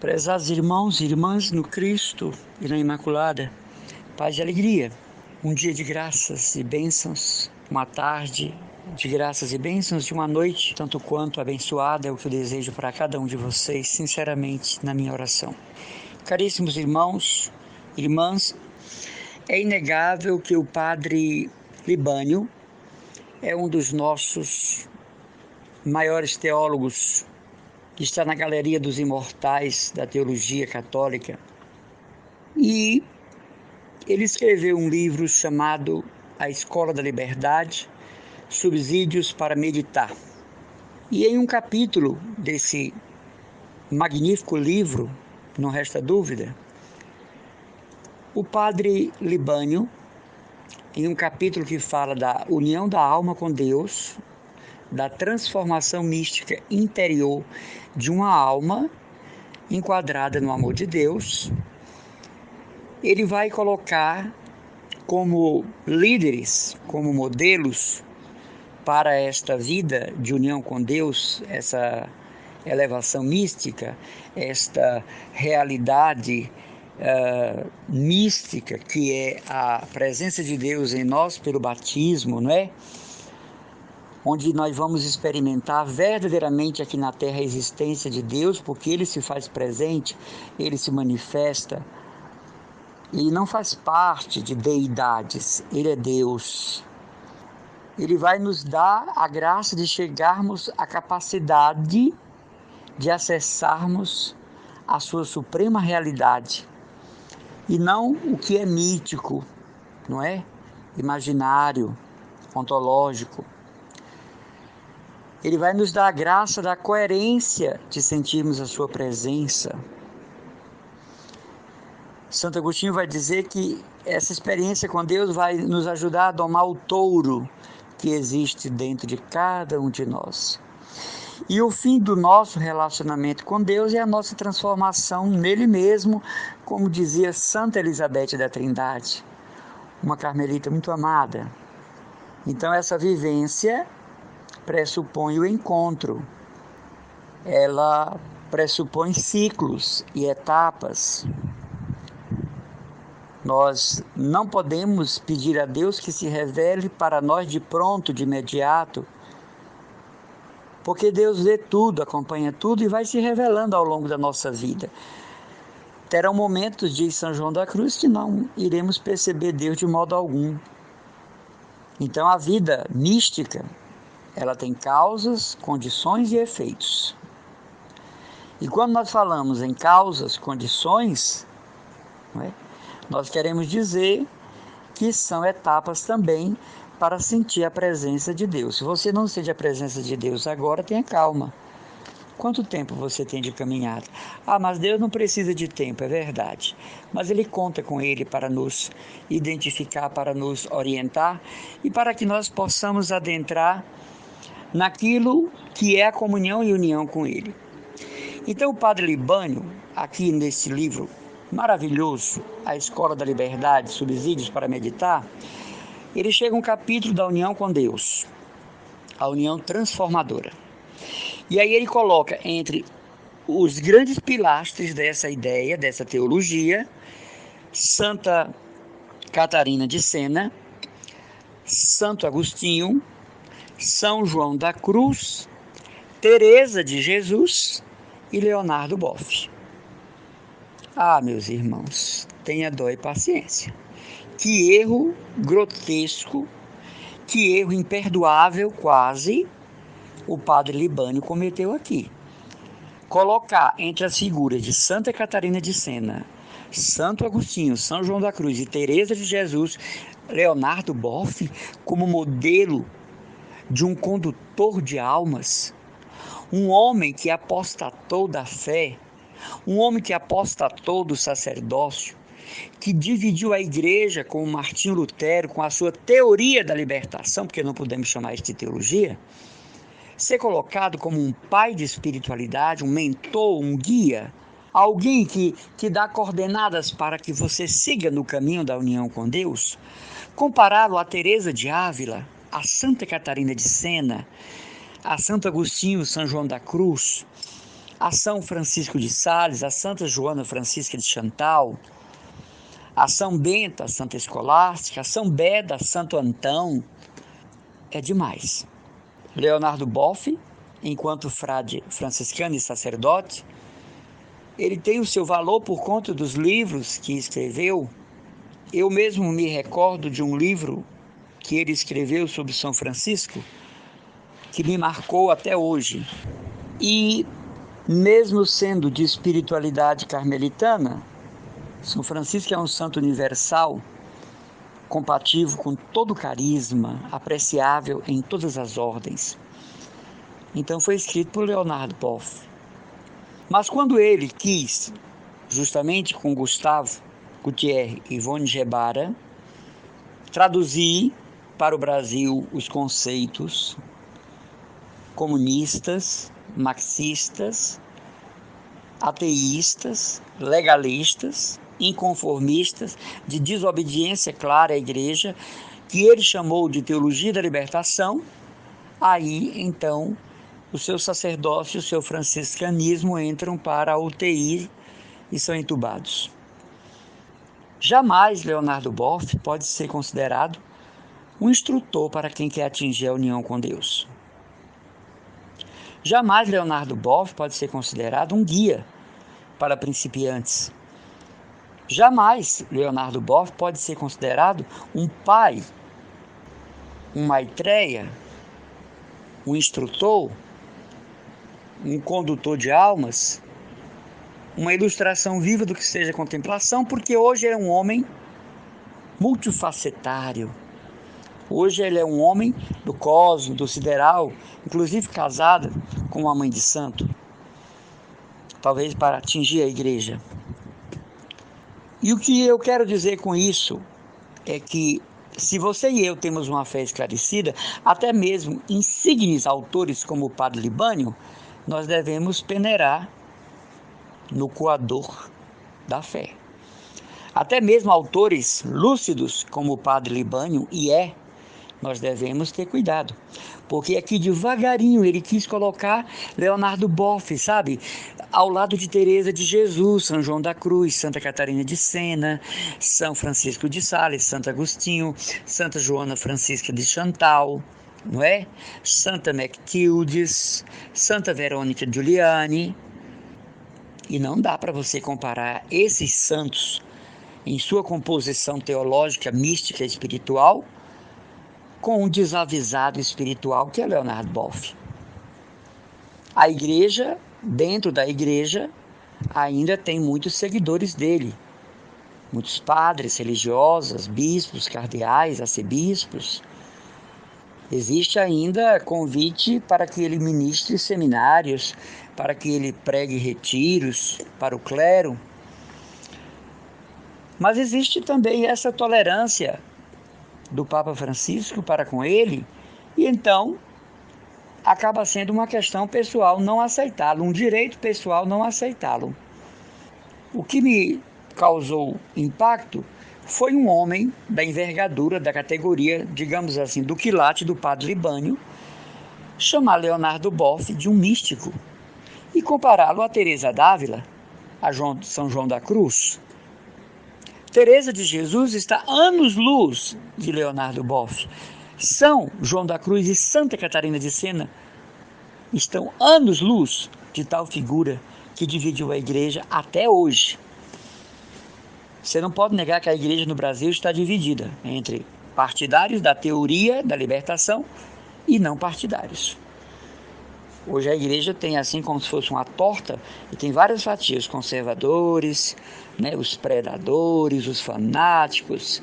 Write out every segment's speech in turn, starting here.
Prezados irmãos e irmãs no Cristo e na Imaculada, paz e alegria. Um dia de graças e bênçãos, uma tarde de graças e bênçãos e uma noite, tanto quanto abençoada, é o que eu desejo para cada um de vocês, sinceramente, na minha oração. Caríssimos irmãos, irmãs, é inegável que o Padre Libânio é um dos nossos maiores teólogos, que está na galeria dos imortais da teologia católica. E ele escreveu um livro chamado A Escola da Liberdade, Subsídios para Meditar. E em um capítulo desse magnífico livro, não resta dúvida, o Padre Libânio, em um capítulo que fala da união da alma com Deus, da transformação mística interior de uma alma enquadrada no amor de Deus, ele vai colocar como líderes, como modelos para esta vida de união com Deus, essa elevação mística, esta realidade mística que é a presença de Deus em nós pelo batismo, não é? Onde nós vamos experimentar verdadeiramente aqui na Terra a existência de Deus, porque Ele se faz presente, Ele se manifesta. Ele não faz parte de deidades, Ele é Deus. Ele vai nos dar a graça de chegarmos à capacidade de acessarmos a sua suprema realidade. E não o que é mítico, não é? Imaginário, ontológico. Ele vai nos dar a graça da coerência de sentirmos a sua presença. Santo Agostinho vai dizer que essa experiência com Deus vai nos ajudar a domar o touro que existe dentro de cada um de nós. E o fim do nosso relacionamento com Deus é a nossa transformação nele mesmo, como dizia Santa Elizabeth da Trindade, uma carmelita muito amada. Então essa vivência pressupõe o encontro, ela pressupõe ciclos e etapas. Nós não podemos pedir a Deus que se revele para nós de pronto, de imediato, porque Deus vê tudo, acompanha tudo e vai se revelando ao longo da nossa vida. Terão momentos, diz São João da Cruz, que não iremos perceber Deus de modo algum. Então a vida mística, ela tem causas, condições e efeitos. E quando nós falamos em causas, condições, não é? Nós queremos dizer que são etapas também para sentir a presença de Deus. Se você não sente a presença de Deus agora, tenha calma. Quanto tempo você tem de caminhada? Mas Deus não precisa de tempo, é verdade. Mas Ele conta com Ele para nos identificar, para nos orientar e para que nós possamos adentrar naquilo que é a comunhão e união com Ele. Então o Padre Libânio, aqui nesse livro maravilhoso, A Escola da Liberdade, Subsídios para Meditar, ele chega a um capítulo da união com Deus, a união transformadora. E aí ele coloca entre os grandes pilastres dessa ideia, dessa teologia, Santa Catarina de Sena, Santo Agostinho, São João da Cruz, Teresa de Jesus e Leonardo Boff. Meus irmãos, tenha dó e paciência. Que erro grotesco, que erro imperdoável quase, o Padre Libânio cometeu aqui. Colocar entre as figuras de Santa Catarina de Sena, Santo Agostinho, São João da Cruz e Teresa de Jesus, Leonardo Boff, como modelo de um condutor de almas, um homem que apostatou da fé, um homem que apostatou do sacerdócio, que dividiu a igreja com Martinho Lutero, com a sua teoria da libertação, porque não podemos chamar isso de teologia, ser colocado como um pai de espiritualidade, um mentor, um guia, alguém que dá coordenadas para que você siga no caminho da união com Deus, compará-lo a Teresa de Ávila, a Santa Catarina de Sena, a Santo Agostinho, São João da Cruz, a São Francisco de Sales, a Santa Joana Francisca de Chantal, a São Bento, a Santa Escolástica, a São Beda, a Santo Antão. É demais. Leonardo Boff, enquanto frade franciscano e sacerdote, ele tem o seu valor por conta dos livros que escreveu. Eu mesmo me recordo de um livro que ele escreveu sobre São Francisco, que me marcou até hoje. E, mesmo sendo de espiritualidade carmelitana, São Francisco é um santo universal, compatível com todo carisma, apreciável em todas as ordens. Então foi escrito por Leonardo Boff. Mas quando ele quis, justamente com Gustavo Gutierre e Ivone Gebara, traduzir para o Brasil os conceitos comunistas, marxistas, ateístas, legalistas, inconformistas, de desobediência clara à igreja, que ele chamou de teologia da libertação, aí então o seu sacerdócio e o seu franciscanismo entram para a UTI e são entubados. Jamais Leonardo Boff pode ser considerado um instrutor para quem quer atingir a união com Deus. Jamais Leonardo Boff pode ser considerado um guia para principiantes. Jamais Leonardo Boff pode ser considerado um pai, um maitreya, um instrutor, um condutor de almas, uma ilustração viva do que seja contemplação, porque hoje é um homem multifacetário. Hoje ele é um homem do cosmo, do sideral, inclusive casado com uma mãe de santo, talvez para atingir a igreja. E o que eu quero dizer com isso é que, se você e eu temos uma fé esclarecida, até mesmo insignes autores como o Padre Libânio, nós devemos peneirar no coador da fé. Até mesmo autores lúcidos como o Padre Libânio nós devemos ter cuidado, porque aqui devagarinho ele quis colocar Leonardo Boff, sabe, ao lado de Teresa de Jesus, São João da Cruz, Santa Catarina de Sena, São Francisco de Sales, Santo Agostinho, Santa Joana Francisca de Chantal, não é? Santa Mectildes, Santa Verônica Giuliani. E não dá para você comparar esses santos em sua composição teológica, mística e espiritual com um desavisado espiritual que é Leonardo Boff. A igreja, dentro da igreja, ainda tem muitos seguidores dele. Muitos padres, religiosas, bispos, cardeais, arcebispos. Existe ainda convite para que ele ministre seminários, para que ele pregue retiros para o clero. Mas existe também essa tolerância do Papa Francisco para com ele, e então acaba sendo uma questão pessoal não aceitá-lo, um direito pessoal não aceitá-lo. O que me causou impacto foi um homem da envergadura, da categoria, digamos assim, do quilate do Padre Libânio, chamar Leonardo Boff de um místico e compará-lo a Teresa d'Ávila, a São João da Cruz. Teresa de Jesus está anos-luz de Leonardo Boff. São João da Cruz e Santa Catarina de Sena estão anos-luz de tal figura que dividiu a igreja até hoje. Você não pode negar que a igreja no Brasil está dividida entre partidários da teoria da libertação e não partidários. Hoje a igreja tem assim como se fosse uma torta e tem várias fatias, conservadores, os predadores, os fanáticos,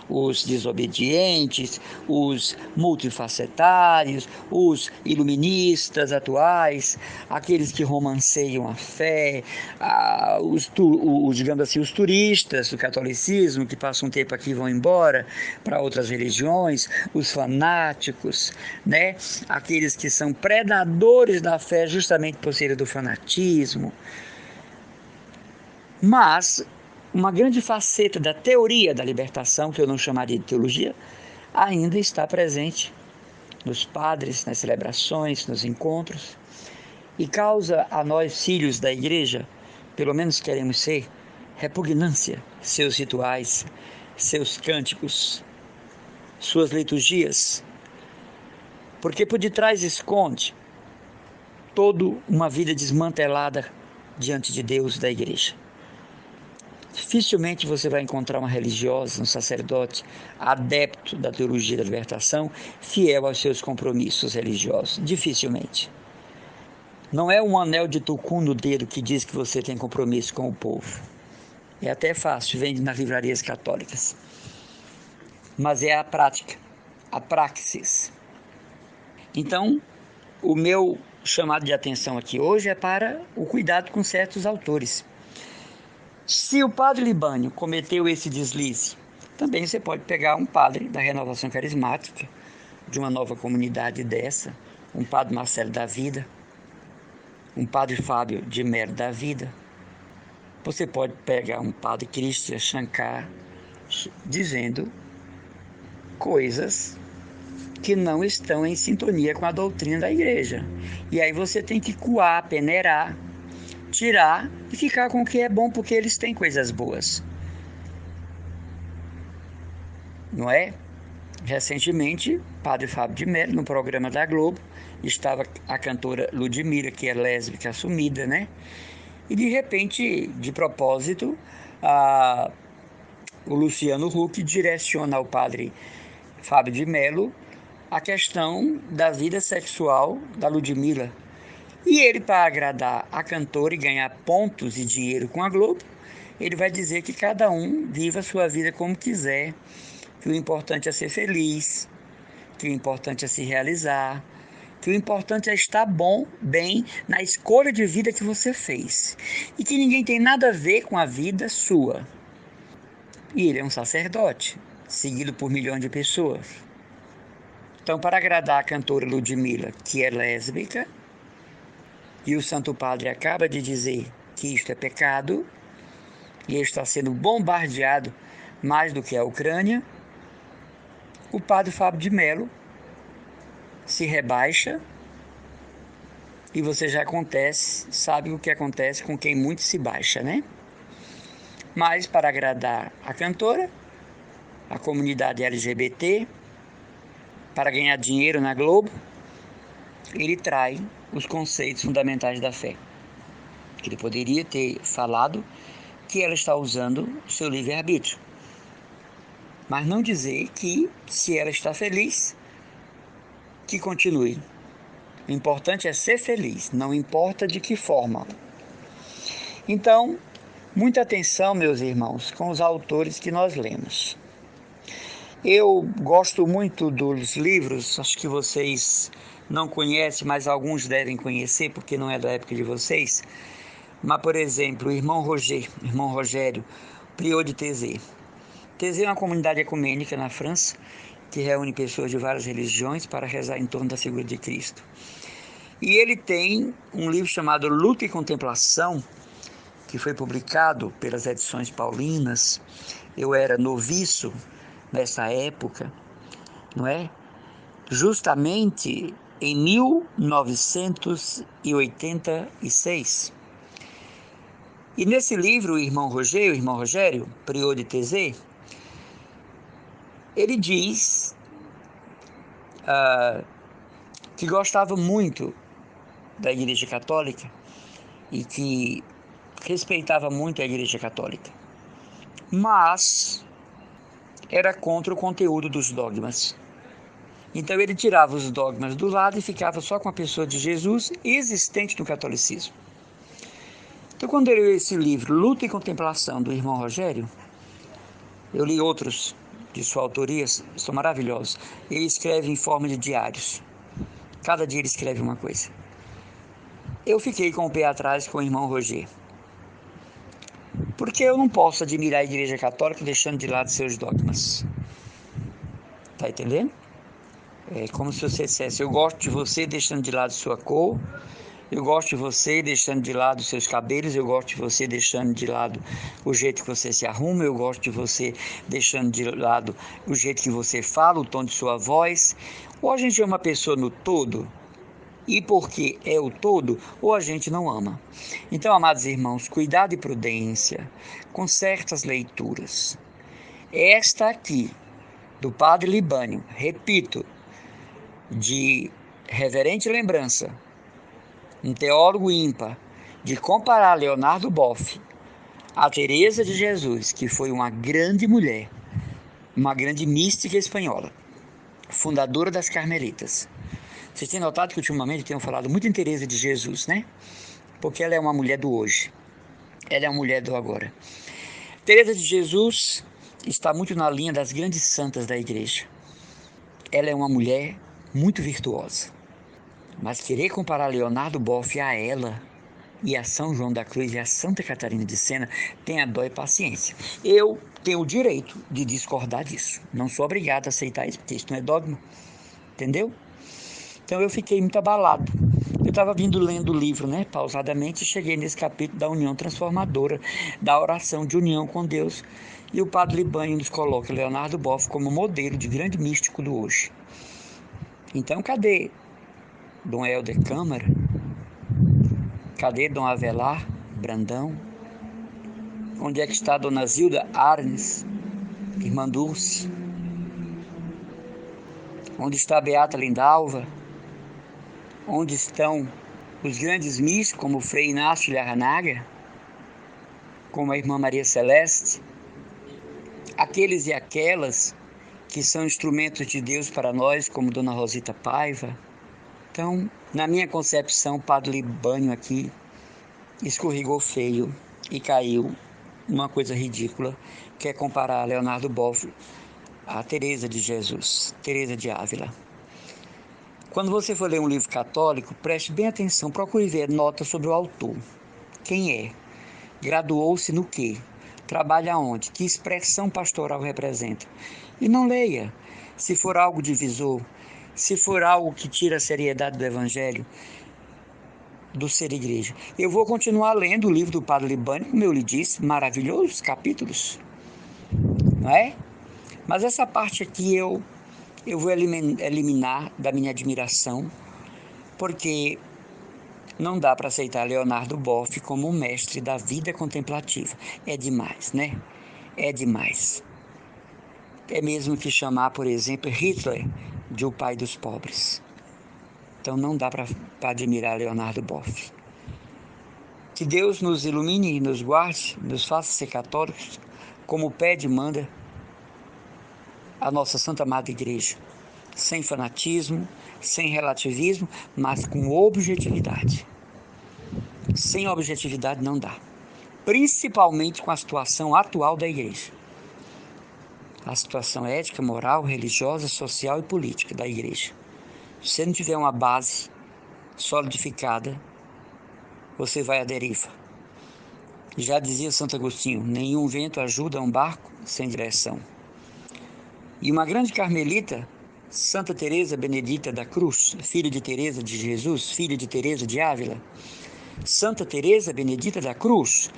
os desobedientes, os multifacetários, os iluministas atuais, aqueles que romanceiam a fé, digamos assim, os turistas do catolicismo que passam um tempo aqui e vão embora para outras religiões, os fanáticos, aqueles que são predadores da fé justamente por serem do fanatismo. Mas uma grande faceta da teoria da libertação, que eu não chamaria de teologia, ainda está presente nos padres, nas celebrações, nos encontros. e causa a nós, filhos da igreja, pelo menos queremos ser, repugnância, seus rituais, seus cânticos, suas liturgias, porque por detrás esconde toda uma vida desmantelada diante de Deus da igreja. Dificilmente você vai encontrar uma religiosa, um sacerdote, adepto da teologia da libertação, fiel aos seus compromissos religiosos. Dificilmente. Não é um anel de tucum no dedo que diz que você tem compromisso com o povo. É até fácil, vende nas livrarias católicas. Mas é a prática, a praxis. Então, o meu chamado de atenção aqui hoje é para o cuidado com certos autores. Se o padre Libânio cometeu esse deslize, também você pode pegar um padre da Renovação Carismática, de uma nova comunidade dessa, um padre Marcelo da Vida, um padre Fábio de Melo da Vida. Você pode pegar um padre Christian Shankar dizendo coisas que não estão em sintonia com a doutrina da igreja. E aí você tem que coar, peneirar, tirar e ficar com o que é bom, porque eles têm coisas boas. Não é? Recentemente, padre Fábio de Melo, no programa da Globo, estava a cantora Ludmilla, que é lésbica assumida, né? E de repente, de propósito, o Luciano Huck direciona ao padre Fábio de Melo a questão da vida sexual da Ludmilla. E ele, para agradar a cantora e ganhar pontos e dinheiro com a Globo, ele vai dizer que cada um viva a sua vida como quiser, que o importante é ser feliz, que o importante é se realizar, que o importante é estar bem na escolha de vida que você fez, e que ninguém tem nada a ver com a vida sua. E ele é um sacerdote, seguido por milhões de pessoas. Então, para agradar a cantora Ludmilla, que é lésbica, e o Santo Padre acaba de dizer que isto é pecado, e ele está sendo bombardeado mais do que a Ucrânia, o padre Fábio de Melo se rebaixa, e você já sabe o que acontece com quem muito se baixa, né? Mas para agradar a cantora, a comunidade LGBT, para ganhar dinheiro na Globo, ele trai os conceitos fundamentais da fé. Ele poderia ter falado que ela está usando o seu livre-arbítrio, mas não dizer que, se ela está feliz, que continue. O importante é ser feliz, não importa de que forma. Então, muita atenção, meus irmãos, com os autores que nós lemos. Eu gosto muito dos livros, acho que vocês não conhecem, mas alguns devem conhecer, porque não é da época de vocês. Mas, por exemplo, o irmão Rogério, prior de Taizé. Taizé é uma comunidade ecumênica na França, que reúne pessoas de várias religiões para rezar em torno da figura de Cristo. E ele tem um livro chamado Luta e Contemplação, que foi publicado pelas edições paulinas. Eu era noviço nessa época, não é? Justamente em 1986. E nesse livro, o irmão Rogério, prior de Taizé, ele diz que gostava muito da Igreja Católica e que respeitava muito a Igreja Católica, mas era contra o conteúdo dos dogmas. Então ele tirava os dogmas do lado e ficava só com a pessoa de Jesus existente no catolicismo. Então, quando eu li esse livro, Luta e Contemplação, do irmão Rogério, eu li outros de sua autoria, são maravilhosos. Ele escreve em forma de diários. Cada dia ele escreve uma coisa. Eu fiquei com o pé atrás com o irmão Rogério, porque eu não posso admirar a Igreja Católica deixando de lado seus dogmas. Tá entendendo? É como se você dissesse: eu gosto de você deixando de lado sua cor, eu gosto de você deixando de lado seus cabelos, eu gosto de você deixando de lado o jeito que você se arruma, eu gosto de você deixando de lado o jeito que você fala, o tom de sua voz. Ou a gente é uma pessoa no todo, e porque é o todo, ou a gente não ama. Então, amados irmãos, cuidado e prudência com certas leituras. Esta aqui, do Padre Libânio, repito, de reverente lembrança, um teólogo ímpar, de comparar Leonardo Boff a Teresa de Jesus, que foi uma grande mulher, uma grande mística espanhola, fundadora das Carmelitas. Vocês têm notado que ultimamente tenho falado muito em Teresa de Jesus, né? Porque ela é uma mulher do hoje. Ela é uma mulher do agora. Teresa de Jesus está muito na linha das grandes santas da igreja. Ela é uma mulher muito virtuosa. Mas querer comparar Leonardo Boff a ela, e a São João da Cruz e a Santa Catarina de Sena, tenha dó e paciência. Eu tenho o direito de discordar disso. Não sou obrigado a aceitar isso, porque isso não é dogma. Entendeu? Então eu fiquei muito abalado. Eu estava lendo o livro, né, pausadamente, e cheguei nesse capítulo da união transformadora, da oração de união com Deus. E o Padre Libânio nos coloca Leonardo Boff como modelo de grande místico do hoje. Então, cadê Dom Helder Câmara? Cadê Dom Avelar Brandão? Onde é que está Dona Zilda Arnes, irmã Dulce? Onde está Beata Lindalva? Onde estão os grandes místicos, como o Frei Inácio Larranaga, como a irmã Maria Celeste? Aqueles e aquelas que são instrumentos de Deus para nós, como Dona Rosita Paiva. Então, na minha concepção, o Padre Libânio aqui escorregou feio e caiu numa coisa ridícula, que é comparar Leonardo Boff a Teresa de Jesus, Teresa de Ávila. Quando você for ler um livro católico, preste bem atenção, procure ver notas sobre o autor. Quem é? Graduou-se no quê? Trabalha onde? Que expressão pastoral representa? E não leia. Se for algo divisor, se for algo que tira a seriedade do Evangelho, do ser igreja. Eu vou continuar lendo o livro do Padre Libânio, como eu lhe disse, maravilhosos capítulos, não é? Mas essa parte aqui eu vou eliminar da minha admiração, porque não dá para aceitar Leonardo Boff como um mestre da vida contemplativa. É demais, né? É demais. É mesmo que chamar, por exemplo, Hitler de o pai dos pobres. Então não dá para admirar Leonardo Boff. Que Deus nos ilumine e nos guarde, nos faça ser católicos, como pede e manda a nossa Santa Amada Igreja. Sem fanatismo, sem relativismo, mas com objetividade. Sem objetividade não dá. Principalmente com a situação atual da igreja. A situação ética, moral, religiosa, social e política da igreja. Se você não tiver uma base solidificada, você vai à deriva. Já dizia Santo Agostinho, nenhum vento ajuda um barco sem direção. E uma grande carmelita, Santa Teresa Benedita da Cruz, filha de Teresa de Jesus, filha de Teresa de Ávila, Santa Teresa Benedita da Cruz,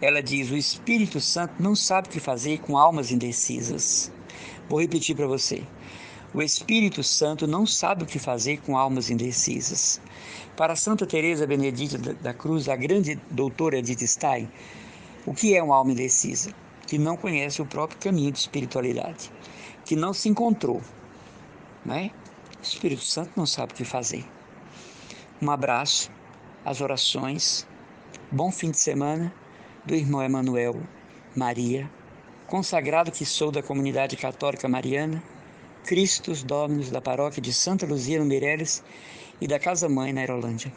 ela diz, o Espírito Santo não sabe o que fazer com almas indecisas. Vou repetir para você. O Espírito Santo não sabe o que fazer com almas indecisas. Para Santa Teresa Benedita da Cruz, a grande doutora Edith Stein, o que é uma alma indecisa? Que não conhece o próprio caminho de espiritualidade, que não se encontrou, não é? O Espírito Santo não sabe o que fazer. Um abraço, as orações, bom fim de semana do irmão Emanuel Maria, consagrado que sou da comunidade católica mariana, Christus Dominus da paróquia de Santa Luzia no Meireles e da Casa Mãe na Aerolândia.